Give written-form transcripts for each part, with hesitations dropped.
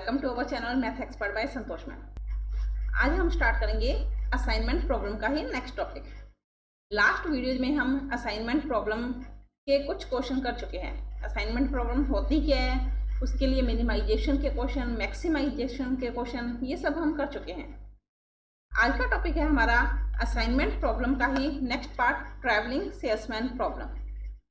Welcome to our channel math expert by Santosh ma'am. आज हम start करेंगे असाइनमेंट प्रॉब्लम का ही नेक्स्ट टॉपिक। लास्ट वीडियो में हम असाइनमेंट प्रॉब्लम के कुछ क्वेश्चन कर चुके हैं। असाइनमेंट प्रॉब्लम होती क्या है, उसके लिए मिनिमाइजेशन के क्वेश्चन, मैक्सिमाइजेशन के क्वेश्चन, ये सब हम कर चुके हैं। आज का टॉपिक है हमारा असाइनमेंट प्रॉब्लम का ही next part, travelling salesman problem,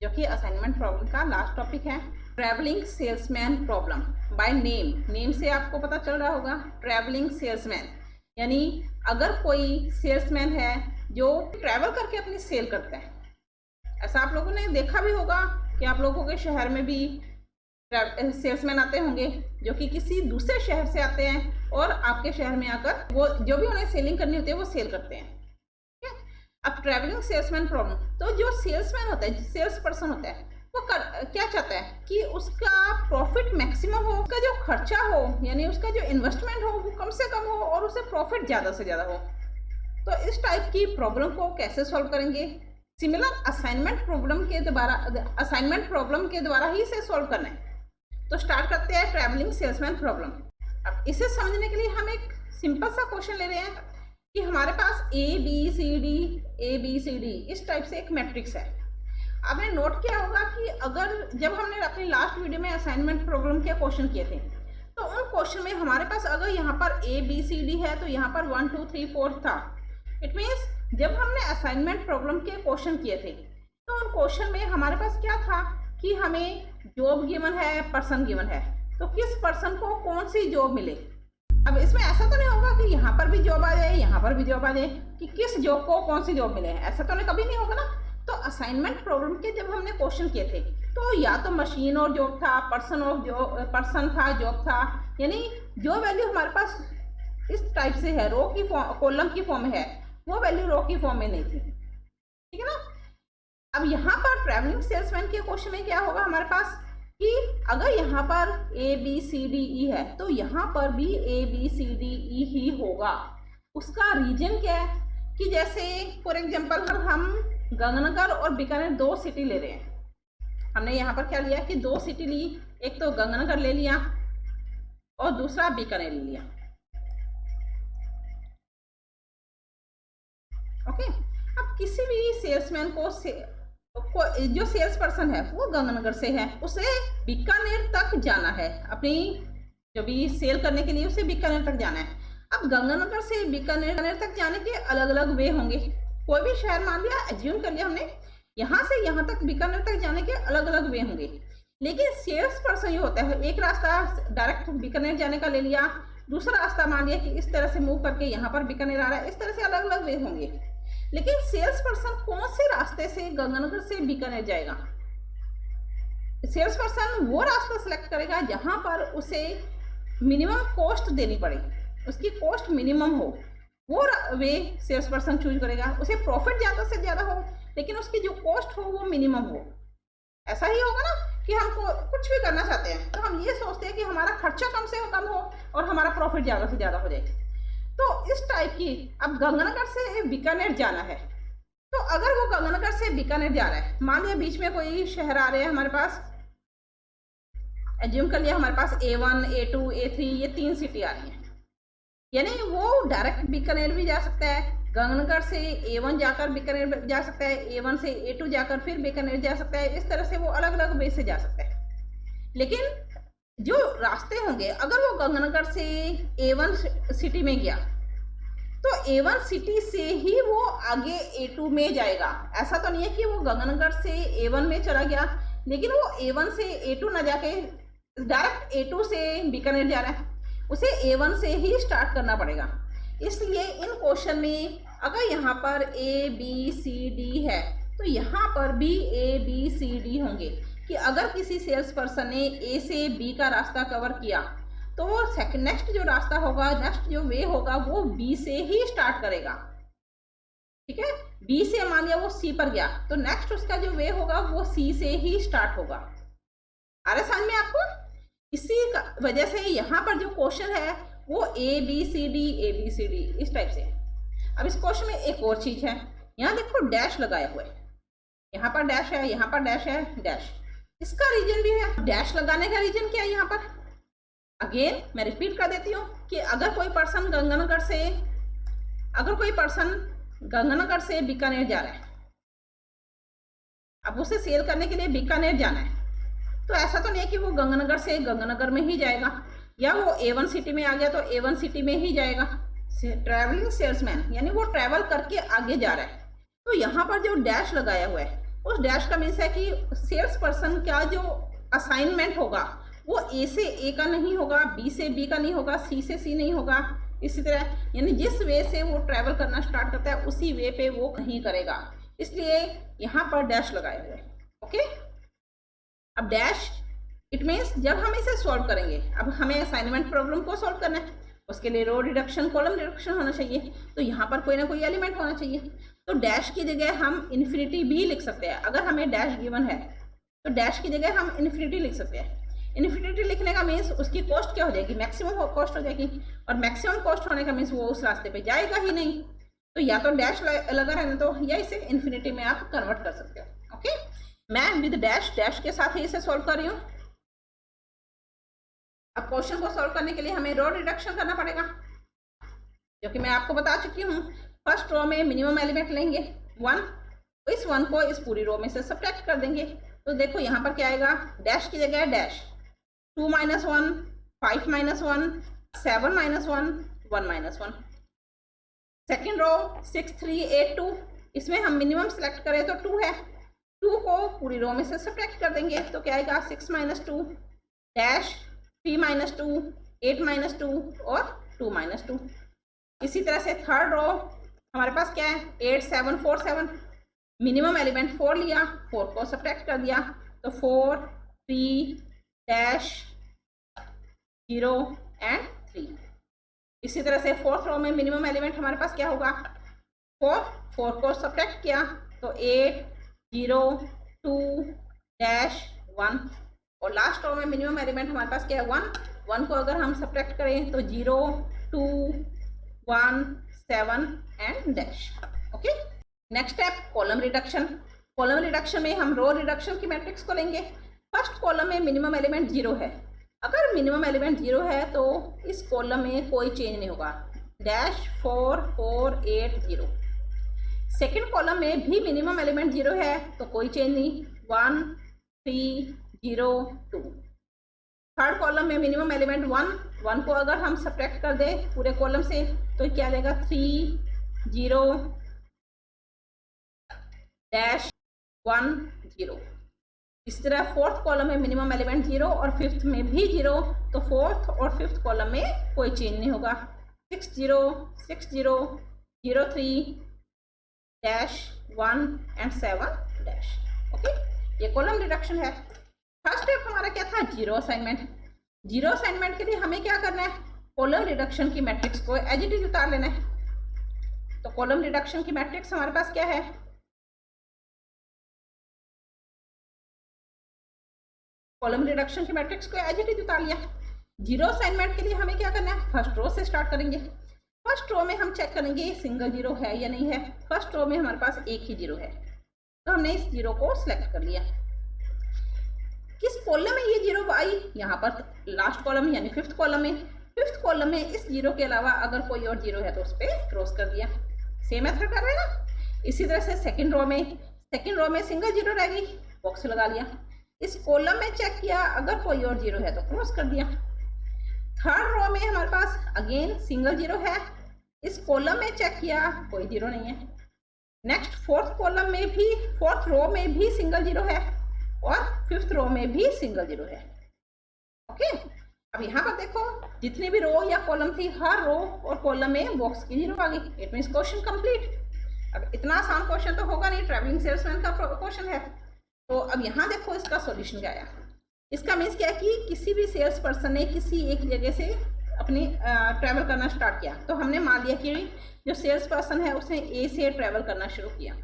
जो कि असाइनमेंट प्रॉब्लम का लास्ट टॉपिक है। Travelling salesman problem by name से आपको पता चल रहा होगा। ट्रैवलिंग सेल्समैन यानी अगर कोई सेल्समैन है जो ट्रैवल करके अपनी सेल करता है। ऐसा आप लोगों ने देखा भी होगा कि आप लोगों के शहर में भी सेल्समैन आते होंगे जो कि किसी दूसरे शहर से आते हैं और आपके शहर में आकर वो जो भी उन्हें सेलिंग करनी होती है वो सेल करते हैं। ठीक है, अब ट्रैवलिंग सेल्समैन प्रॉब्लम, तो जो सेल्समैन होता है, सेल्स पर्सन होता है, वो क्या चाहता है कि उसका प्रॉफिट मैक्सिमम हो, उसका जो खर्चा हो यानी उसका जो इन्वेस्टमेंट हो वो कम से कम हो और उसे प्रॉफिट ज़्यादा से ज़्यादा हो। तो इस टाइप की प्रॉब्लम को कैसे सॉल्व करेंगे? सिमिलर असाइनमेंट प्रॉब्लम के द्वारा ही इसे सॉल्व करना है। तो स्टार्ट करते हैं ट्रैवलिंग सेल्समैन प्रॉब्लम। अब इसे समझने के लिए हम एक सिंपल सा क्वेश्चन ले रहे हैं कि हमारे पास ए बी सी डी इस टाइप से एक मैट्रिक्स है। आपने नोट किया होगा कि अगर जब हमने अपनी लास्ट वीडियो में असाइनमेंट प्रॉब्लम के क्वेश्चन किए थे तो उन क्वेश्चन में हमारे पास अगर यहाँ पर ए बी सी डी है तो यहाँ पर 1 2 3 4 था। इट मीन्स जब हमने असाइनमेंट प्रॉब्लम के क्वेश्चन किए थे तो उन क्वेश्चन में हमारे पास क्या था कि हमें जॉब गिवन है, पर्सन गिवन है, तो किस पर्सन को कौन सी जॉब मिले। अब इसमें ऐसा तो नहीं होगा कि यहाँ पर भी जॉब आ जाए, यहाँ पर भी जॉब आ जाए, कि किस जॉब को कौन सी जॉब मिले, ऐसा तो कभी नहीं होगा ना। तो असाइनमेंट प्रॉब्लम के जब हमने क्वेश्चन किए थे तो या तो मशीन और जॉब था, पर्सन था, जॉब था, यानी जो वैल्यू हमारे पास इस टाइप से है, रो की फॉर्म, कॉलम की फॉर्म में है, वो वैल्यू रो की फॉर्म में नहीं थी। ठीक है ना। अब यहाँ पर ट्रैवलिंग सेल्समैन के क्वेश्चन में क्या होगा हमारे पास कि अगर यहाँ पर A B C D E है तो यहाँ पर भी A B C D E ही होगा। उसका रीजन क्या है कि जैसे फॉर एग्जाम्पल हम गंगानगर और बीकानेर दो सिटी ले रहे हैं। हमने यहाँ पर क्या लिया कि दो सिटी ली, एक तो गंगानगर ले लिया और दूसरा बीकानेर ले लिया। ओके, अब किसी भी सेल्समैन को जो सेल्स पर्सन है वो गंगानगर से है, उसे बीकानेर तक जाना है, अपनी जो भी सेल करने के लिए उसे बीकानेर तक जाना है। अब गंगानगर से बीकानेर तक जाने के अलग अलग वे होंगे। कोई भी शहर मान लिया, एज्यूम कर लिया हमने, यहाँ से यहाँ तक बीकानेर तक जाने के अलग अलग वे होंगे। लेकिन सेल्स पर्सन ये होता है, एक रास्ता डायरेक्ट बीकानेर जाने का ले लिया, दूसरा रास्ता मान लिया कि इस तरह से मूव करके यहाँ पर बीकानेर आ रहा है, इस तरह से अलग अलग वे होंगे। लेकिन सेल्स पर्सन कौन से रास्ते से गंगानगर से बीकानेर जाएगा? सेल्स पर्सन वो रास्ता सेलेक्ट करेगा जहाँ पर उसे मिनिमम कॉस्ट देनी पड़े, उसकी कॉस्ट मिनिमम हो, वो वे सेल्स पर्सन चूज करेगा। उसे प्रॉफिट ज़्यादा से ज़्यादा हो लेकिन उसकी जो कॉस्ट हो वो मिनिमम हो। ऐसा ही होगा ना कि हम कुछ भी करना चाहते हैं तो हम ये सोचते हैं कि हमारा खर्चा कम से कम हो और हमारा प्रॉफिट ज़्यादा से ज़्यादा हो जाए। तो इस टाइप की, अब गंगानगर से बीकानेर जाना है तो अगर वो गंगानगर से बीकानेर जा रहा है, मान लिया बीच में कोई शहर आ रहे हैं हमारे पास, एज्यूम कर लिया हमारे पास A1 A2 A3 ये 3 सिटी आ रही हैं, यानी वो डायरेक्ट बीकानेर भी जा सकता है, गंगानगर से A1 जाकर बीकानेर जा सकता है, A1 से A2 जाकर फिर बीकानेर जा सकता है। इस तरह से वो अलग अलग वे से जा सकता है। लेकिन जो रास्ते होंगे, अगर वो गंगानगर से A1 सिटी में गया तो A1 सिटी से ही वो आगे A2 में जाएगा। ऐसा तो नहीं है कि वो गंगानगर से A1 में चला गया लेकिन वो A1 से A2 ना जाके डायरेक्ट A2 से बीकानेर जा रहा है, उसे A1 से ही स्टार्ट करना पड़ेगा। इसलिए इन क्वेश्चन में अगर यहाँ पर A B C D है तो यहाँ पर भी A B C D होंगे कि अगर किसी सेल्स पर्सन ने A से B का रास्ता कवर किया तो वो नेक्स्ट जो रास्ता होगा, नेक्स्ट जो वे होगा वो B से ही स्टार्ट करेगा। ठीक है, B से मान लिया वो C पर गया तो नेक्स्ट उसका जो वे होगा वो C से ही स्टार्ट होगा। आ रहा समझ में आपको? इसी वजह से यहाँ पर जो क्वेश्चन है वो A B C D इस टाइप से है। अब इस क्वेश्चन में एक और चीज है, यहाँ देखो डैश लगाए हुए, यहाँ पर डैश है, यहाँ पर डैश है, डैश। इसका रीजन भी है। डैश लगाने का रीजन क्या है? यहाँ पर अगेन मैं रिपीट कर देती हूँ कि अगर कोई पर्सन गंगानगर से बीकानेर जा रहा है, अब उसे सेल करने के लिए बीकानेर जाना है, तो ऐसा तो नहीं है कि वो गंगानगर से गंगानगर में ही जाएगा, या वो A1 सिटी में आ गया तो A1 सिटी में ही जाएगा। ट्रैवलिंग सेल्समैन यानी वो ट्रैवल करके आगे जा रहा है। तो यहाँ पर जो डैश लगाया हुआ है, उस डैश का मीन्स है कि सेल्स पर्सन का जो असाइनमेंट होगा वो A से A का नहीं होगा, B से B का नहीं होगा, C से C नहीं होगा। इसी तरह यानी जिस वे से वो ट्रैवल करना स्टार्ट करता है उसी वे पे वो नहीं करेगा, इसलिए यहाँ पर डैश लगाए हुए हैं। ओके, अब डैश इट मीन्स जब हम इसे सॉल्व करेंगे, अब हमें असाइनमेंट प्रॉब्लम को सॉल्व करना है, उसके लिए रो रिडक्शन कॉलम रिडक्शन होना चाहिए, तो यहाँ पर कोई ना कोई एलिमेंट होना चाहिए। तो डैश की जगह हम इन्फिनिटी भी लिख सकते हैं। अगर हमें डैश गिवन है तो डैश की जगह हम इन्फिनिटी लिख सकते हैं। इन्फिनिटी लिखने का मीन्स उसकी कॉस्ट क्या हो जाएगी, मैक्सिमम कॉस्ट हो जाएगी, और मैक्सिमम कॉस्ट होने का मीन्स वो उस रास्ते पे जाएगा ही नहीं। तो या तो डैश लगा रहने दो, या इसे इन्फिनिटी में आप कन्वर्ट कर सकते हो। ओके, मैं विद डैश के साथ ही इसे सॉल्व कर रही हूँ। अब क्वेश्चन को सॉल्व करने के लिए हमें रो रिडक्शन करना पड़ेगा, जो कि मैं आपको बता चुकी हूँ। फर्स्ट रो में मिनिमम एलिमेंट लेंगे 1, इस 1 को इस पूरी रो में से सब्ट्रैक्ट कर देंगे। तो देखो यहाँ पर क्या आएगा, डैश की जगह डैश, 2 - 1, 5 - 1, 7 - 1, 1 - 1। सेकेंड रो 6, 3, 8, 2, इसमें हम मिनिमम सेलेक्ट करें तो 2 है, 2 को पूरी रो में से सब्ट्रैक्ट कर देंगे। तो क्या आएगा, 6 - 2 डैश, 3 - 2, 8 - 2 और 2 - 2। इसी तरह से थर्ड रो हमारे पास क्या है, 8, 7, 4, 7, मिनिमम एलिमेंट 4 लिया, 4 को सब्ट्रैक्ट कर दिया, तो 4, 3 डैश, 0 एंड 3। इसी तरह से फोर्थ रो में मिनिमम एलिमेंट हमारे पास क्या होगा, 4 को सब्ट्रैक्ट किया तो 8, 0, 2 डैश 1, और लास्ट रो में मिनिमम एलिमेंट हमारे पास क्या है, 1 को अगर हम सब्ट्रैक्ट करें तो 0, 2, 1, 7 and dash. Okay, next step column reduction. Column reduction में हम रो रिडक्शन की मैट्रिक्स को लेंगे। फर्स्ट कॉलम में मिनिमम एलिमेंट 0 है, अगर मिनिमम एलिमेंट 0 है तो इस कॉलम में कोई चेंज नहीं होगा, डैश 4, 4, 8, 0। सेकेंड कॉलम में भी मिनिमम एलिमेंट 0 है तो कोई चेंज नहीं, 1, 3, 0, 2। थर्ड कॉलम में मिनिमम एलिमेंट 1 को अगर हम सब्ट्रैक्ट कर दें पूरे कॉलम से तो क्या आ जाएगा, 3, 0 डैश 1, 0। इस तरह फोर्थ कॉलम में मिनिमम एलिमेंट 0 और फिफ्थ में भी 0, तो फोर्थ और फिफ्थ कॉलम में कोई चेंज नहीं होगा, 6, 0, 6, 0, 0, 3 डैश 1 एंड 7 डैश। ओके, ये कॉलम रिडक्शन है। फर्स्ट स्टेप हमारा क्या था, जीरो असाइनमेंट। जीरो असाइनमेंट के लिए हमें क्या करना है, कॉलम रिडक्शन की मैट्रिक्स को एज इट इज उतार लेना है। तो कॉलम रिडक्शन की मैट्रिक्स हमारे पास क्या है, कॉलम रिडक्शन की मैट्रिक्स को एज इट इज उतार लिया। जीरो असाइनमेंट के लिए हमें क्या करना है, फर्स्ट रो से स्टार्ट करेंगे। फर्स्ट रो में हम चेक करेंगे सिंगल जीरो है या नहीं है। फर्स्ट रो में हमारे पास एक ही जीरो है, तो हमने इस जीरो को सिलेक्ट कर लिया। किस कॉलम में ये जीरो आई, यहाँ पर लास्ट कॉलम यानी फिफ्थ कॉलम में। फिफ्थ कॉलम में इस जीरो के अलावा अगर कोई और जीरो है तो उस पर क्रॉस कर दिया। सेम मेथड कर रहे हैं ना। इसी तरह से सेकंड रो में सिंगल जीरो रह गई, बॉक्स लगा लिया। इस कॉलम में चेक किया, अगर कोई और जीरो है तो क्रॉस कर दिया। थर्ड रो में हमारे पास अगेन सिंगल जीरो है, इस कॉलम में चेक किया, कोई जीरो नहीं है। नेक्स्ट फोर्थ रो में भी सिंगल जीरो है और फिफ्थ रो में भी सिंगल जीरो है। ओके, अब यहाँ पर देखो जितनी भी रो या कॉलम थी, हर रो और कॉलम में बॉक्स की जीरो आ गई। It means question complete. अब इतना आसान क्वेश्चन तो होगा नहीं, ट्रैवलिंग सेल्समैन का क्वेश्चन है। तो अब यहाँ देखो इसका सॉल्यूशन क्या आया। इसका मीन्स क्या है कि किसी भी सेल्स पर्सन ने किसी एक जगह से अपनी ट्रैवल करना स्टार्ट किया। तो हमने मान लिया कि जो सेल्स पर्सन है उसने ए से ट्रैवल करना शुरू किया।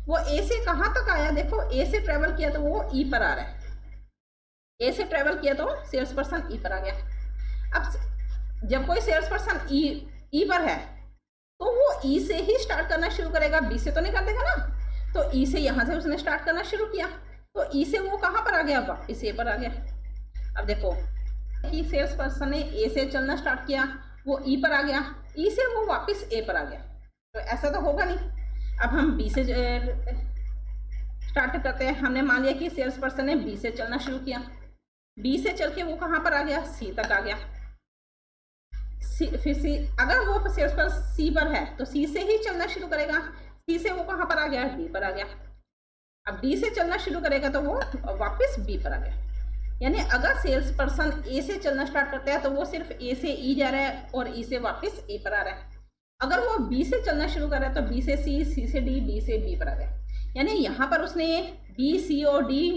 वो ए से कहाँ तक आया, देखो ए से ट्रैवल किया तो वो ई पर आ रहा है। ए से ट्रैवल किया तो सेल्स पर्सन ई पर आ गया। अब जब कोई सेल्स पर्सन ई पर है तो वो ई से ही स्टार्ट करना शुरू करेगा, बी से तो नहीं कर देगा ना। तो ई से यहाँ से उसने स्टार्ट करना शुरू किया, तो ई से वो कहाँ पर आ गया, वापस ए पर आ गया। अब देखो कि सेल्स पर्सन ने ए से चलना स्टार्ट किया, वो ई पर आ गया, ई से वो वापस ए पर आ गया, तो ऐसा तो होगा नहीं। अब हम बी से स्टार्ट करते हैं। हमने मान लिया कि सेल्स पर्सन ने बी से चलना शुरू किया, बी से चल के वो कहाँ पर आ गया, सी तक आ गया। फिर सी, अगर वो सेल्स पर्सन सी पर है तो सी से ही चलना शुरू करेगा, सी से वो कहाँ पर आ गया, डी पर आ गया। अब डी से चलना शुरू करेगा तो वो वापस बी पर आ गया। यानी अगर सेल्स पर्सन ए से चलना स्टार्ट करता है तो वो सिर्फ ए से ई जा रहा है और ई से वापस ए पर आ रहा है। अगर वो बी से चलना शुरू कर रहा है तो बी से सी, सी से डी, डी से बी पर आ गया। यानी यहाँ पर उसने बी, सी और डी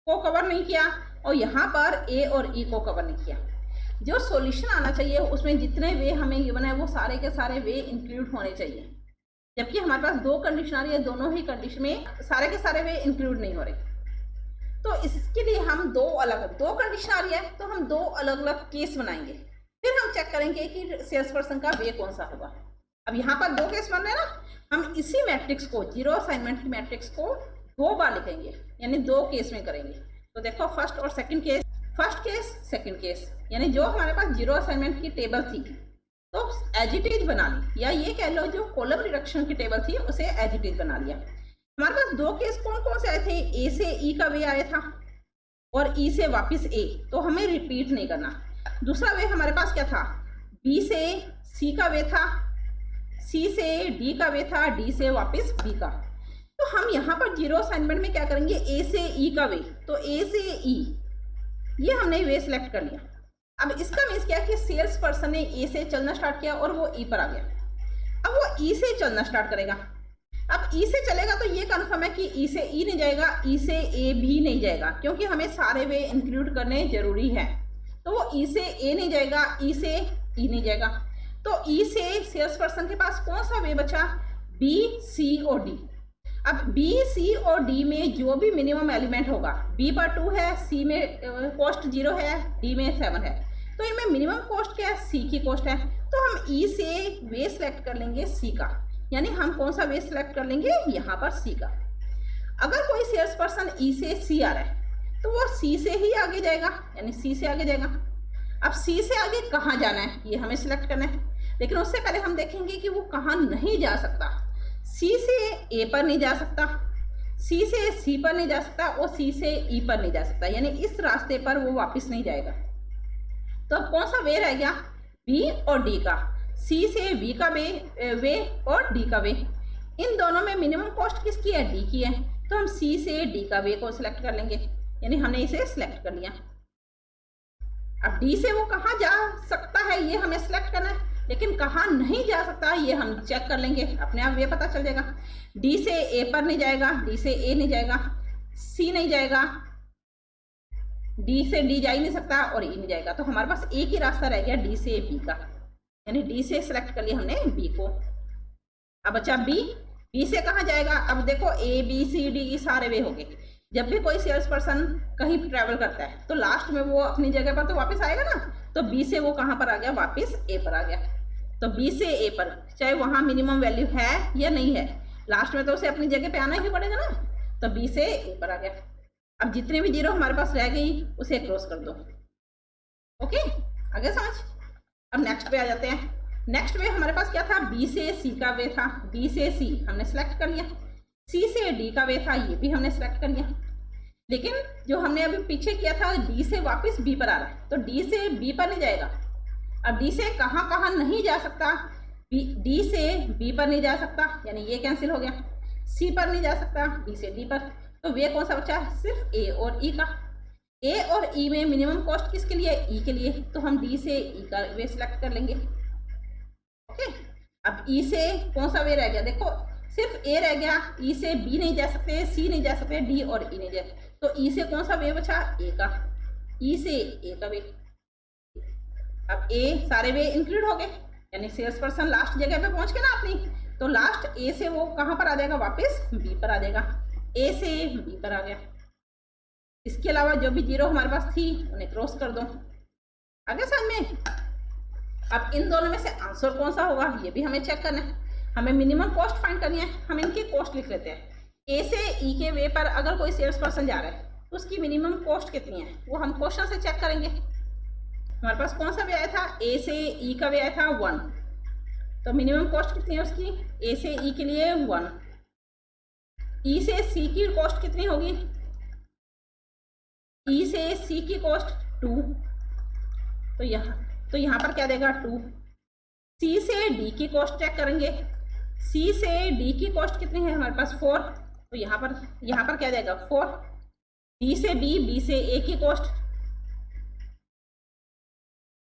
को कवर नहीं किया और यहाँ पर ए और ई को कवर नहीं किया। जो सॉल्यूशन आना चाहिए उसमें जितने वे हमें गिवन है वो सारे के सारे वे इंक्लूड होने चाहिए, जबकि हमारे पास दो कंडीशन आ रही है, दोनों ही कंडीशन में सारे के सारे वे इंक्लूड नहीं हो रहे। तो इसके लिए हम दो कंडीशन आ रही है तो हम दो अलग अलग केस बनाएंगे, फिर हम चेक करेंगे कि सेल्स पर्सन का वे कौन सा होगा। अब यहाँ पर दो केस बन रहे हैं ना, हम इसी मैट्रिक्स को, जीरो असाइनमेंट की मैट्रिक्स को दो बार लिखेंगे, यानी दो केस में करेंगे। तो देखो फर्स्ट और second case, first case second case, यानी जो हमारे पास जीरो असाइनमेंट की टेबल थी तो एज इट इज बना ली, या ये कह लो जो कॉलम रिडक्शन की टेबल थी उसे एज इट इज बना लिया। हमारे पास दो केस कौन कौन से आए थे, ए से ई का वे आया था और ई से वापस ए, तो हमें रिपीट नहीं करना। दूसरा वे हमारे पास क्या था, बी से सी का वे था, सी से डी का वे था, डी से वापस बी का। तो हम यहाँ पर जीरो असाइनमेंट में क्या करेंगे, ए से ई का वे, तो ए से ई ये हमने वे सिलेक्ट कर लिया। अब इसका मीन्स क्या कि सेल्स पर्सन ने ए से चलना स्टार्ट किया और वो ई पर आ गया। अब वो ई से चलना स्टार्ट करेगा। अब ई से चलेगा तो ये कन्फर्म है कि ई से ई नहीं जाएगा, ई से ए भी नहीं जाएगा, क्योंकि हमें सारे वे इंक्लूड करने जरूरी है। तो वो ई से ए नहीं जाएगा, ई से ई नहीं जाएगा। तो ई से सेल्स पर्सन के पास कौन सा वे बचा, बी, सी और डी। अब बी, सी और डी में जो भी मिनिमम एलिमेंट होगा, बी पर 2 है, सी में कॉस्ट 0 है, डी में 7 है, तो इनमें मिनिमम कॉस्ट क्या है, सी की कॉस्ट है। तो हम ई से वे सिलेक्ट कर लेंगे सी का, यानी हम कौन सा वे सिलेक्ट कर लेंगे, यहाँ पर सी का। अगर कोई सेल्स पर्सन ई से सी आ रहा है तो वो सी से ही आगे जाएगा, यानी सी से आगे जाएगा। अब सी से आगे कहाँ जाना है ये हमें सिलेक्ट करना है, लेकिन उससे पहले हम देखेंगे कि वो कहाँ नहीं जा सकता। सी से ए पर नहीं जा सकता, सी से सी पर नहीं जा सकता और सी से ई पर नहीं जा सकता, यानी इस रास्ते पर वो वापस नहीं जाएगा। तो अब कौन सा वे रह गया, बी और डी का, सी से बी का वे और डी का वे। इन दोनों में मिनिमम कॉस्ट किसकी है, डी की है, तो हम सी से डी का वे को सिलेक्ट कर लेंगे, यानी हमने इसे सिलेक्ट कर लिया। अब डी से वो कहाँ जा सकता है ये हमें सिलेक्ट करना है, लेकिन कहाँ नहीं जा सकता ये हम चेक कर लेंगे, अपने आप ये पता चल जाएगा। डी से ए पर नहीं जाएगा, डी से ए नहीं जाएगा, सी नहीं जाएगा, डी से डी जा ही नहीं सकता और ई नहीं जाएगा। तो हमारे पास एक ही रास्ता रह गया डी से बी का, यानी डी से सिलेक्ट कर लिया हमने बी को। अब बचा बी, बी से कहाँ जाएगा, अब देखो A B C D E सारे वे हो गए। जब भी कोई सेल्स पर्सन कहीं ट्रैवल करता है तो लास्ट में वो अपनी जगह पर तो वापस आएगा ना, तो बी से वो कहाँ पर आ गया, वापस ए पर आ गया। तो बी से ए पर, चाहे वहाँ मिनिमम वैल्यू है या नहीं है, लास्ट में तो उसे अपनी जगह पे आना ही पड़ेगा ना, तो बी से ए पर आ गया। अब जितने भी जीरो हमारे पास रह गई उसे क्रॉस कर दो। ओके, आगे समझ। अब नेक्स्ट पे आ जाते हैं। नेक्स्ट वे हमारे पास क्या था, बी से सी का वे था, बी से सी हमने सेलेक्ट कर लिया, सी से डी का वे था, ये भी हमने सेलेक्ट कर लिया। लेकिन जो हमने अभी पीछे किया था, डी से वापस बी पर आ रहा है, तो डी से बी पर नहीं जाएगा। अब डी से कहाँ कहाँ नहीं जा सकता, डी से बी पर नहीं जा सकता, यानी ये कैंसिल हो गया। सी पर नहीं जा सकता, डी से डी पर, तो वे कौन सा बचा, सिर्फ ए और ई का। ए और ई में मिनिमम कॉस्ट किसके लिए, ई के लिए, तो हम डी से ई का वे सिलेक्ट कर लेंगे। ओके, अब ई से कौन सा वे रह गया, देखो सिर्फ ए रह गया, ई से बी नहीं जा सकते, सी नहीं जा सकते, डी और ई नहीं जा सकते, तो ई से कौन सा वे बचा, ए का, ई से ए का वे। अब ए सारे वे इंक्लूड हो गए, यानी सेल्स पर्सन लास्ट जगह पे पहुंच गए ना अपनी, तो लास्ट ए से वो कहाँ पर आ जाएगा, वापस बी पर आ जाएगा, ए से बी पर आ गया। इसके अलावा जो भी जीरो हमारे पास थी उन्हें क्रॉस कर दो। आगे समझ में। अब इन दोनों में से आंसर कौन सा होगा ये भी हमें चेक करना है। हमें मिनिमम कॉस्ट फाइंड करनी है, हम इनकी कॉस्ट लिख लेते हैं। ए से ई के वे पर अगर कोई सेल्स पर्सन जा रहा है तो उसकी मिनिमम कॉस्ट कितनी है वो हम क्वेश्चन से चेक करेंगे। हमारे पास कौन सा व्यय था, ए से ई का व्यय था 1, तो मिनिमम कॉस्ट कितनी है उसकी, ए से ई के लिए 1। ई से सी की कॉस्ट कितनी होगी, ई से सी की कॉस्ट 2, तो यहाँ पर क्या देगा 2। सी से डी की कॉस्ट चेक करेंगे, सी से डी की कॉस्ट कितनी है हमारे पास 4, तो यहाँ पर क्या देगा 4। डी से बी, बी से ए की कॉस्ट,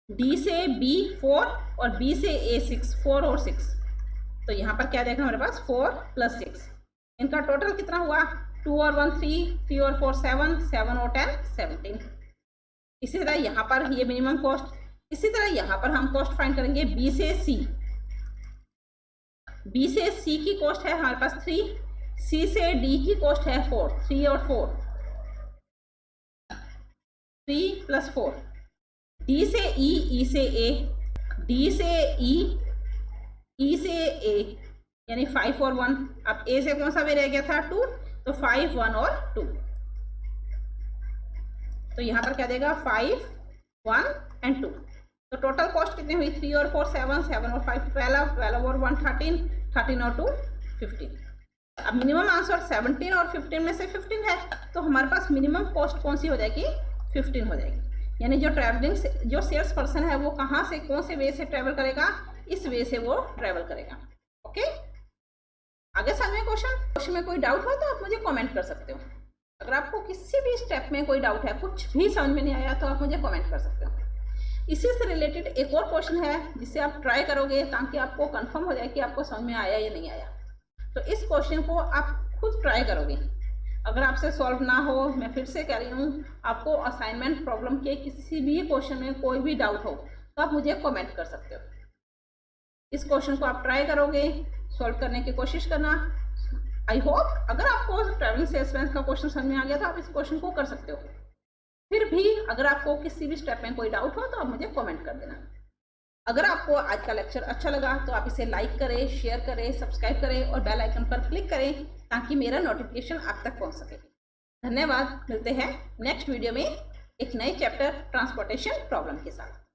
डी से बी 4 और बी से ए 6, 4 और 6, तो यहाँ पर क्या देगा हमारे पास 4 + 6, इनका टोटल कितना हुआ 2 और 1 3, 3 और 4 7, 7 और 10 17। इसी तरह यहाँ पर ये मिनिमम कॉस्ट। इसी तरह यहाँ पर हम कॉस्ट फाइंड करेंगे बी से सी। बी से सी की कॉस्ट है हमारे पास 3, सी से डी की कॉस्ट है 4, 3 और 4, 3 + 4। डी से ई, ई से ए, डी से ई, ई से ए, यानी 5 और 1। अब ए से कौन सा भी रह गया था 2, तो 5 1 और 2, तो यहाँ पर क्या देगा 5 1 और 2। तो टोटल कॉस्ट कितनी हुई 3 और 4 7, 7 और 5 12, 12 और 1 13, 13 और 2 15। अब मिनिमम आंसर 17 और 15 में से 15 है, तो हमारे पास मिनिमम कॉस्ट कौन सी हो जाएगी 15 हो जाएगी। यानी जो ट्रैवलिंग से जो सेल्स पर्सन है वो कहाँ से कौन से वे से ट्रैवल करेगा, इस वे से वो ट्रैवल करेगा। ओके, आगे समझ में क्वेश्चन में कोई डाउट हो तो आप मुझे कमेंट कर सकते हो। अगर आपको किसी भी स्टेप में कोई डाउट है, कुछ भी समझ में नहीं आया, तो आप मुझे कमेंट कर सकते हो। इसी से रिलेटेड एक और क्वेश्चन है जिसे आप ट्राई करोगे ताकि आपको कंफर्म हो जाए कि आपको समझ में आया या नहीं आया। तो इस क्वेश्चन को आप खुद ट्राई करोगे। अगर आपसे सॉल्व ना हो, मैं फिर से कह रही हूँ, आपको असाइनमेंट प्रॉब्लम के किसी भी क्वेश्चन में कोई भी डाउट हो तो आप मुझे कमेंट कर सकते हो। इस क्वेश्चन को आप ट्राई करोगे, सॉल्व करने की कोशिश करना। आई होप अगर आपको ट्रैवलिंग सेल्समैन का क्वेश्चन समझ में आ गया तो आप इस क्वेश्चन को कर सकते हो। फिर भी अगर आपको किसी भी स्टेप में कोई डाउट हो तो आप मुझे कमेंट कर देना। अगर आपको आज का लेक्चर अच्छा लगा तो आप इसे लाइक करें, शेयर करें, सब्सक्राइब करें और बेल आइकन पर क्लिक करें ताकि मेरा नोटिफिकेशन आप तक पहुंच सके। धन्यवाद। मिलते हैं नेक्स्ट वीडियो में एक नए चैप्टर ट्रांसपोर्टेशन प्रॉब्लम के साथ।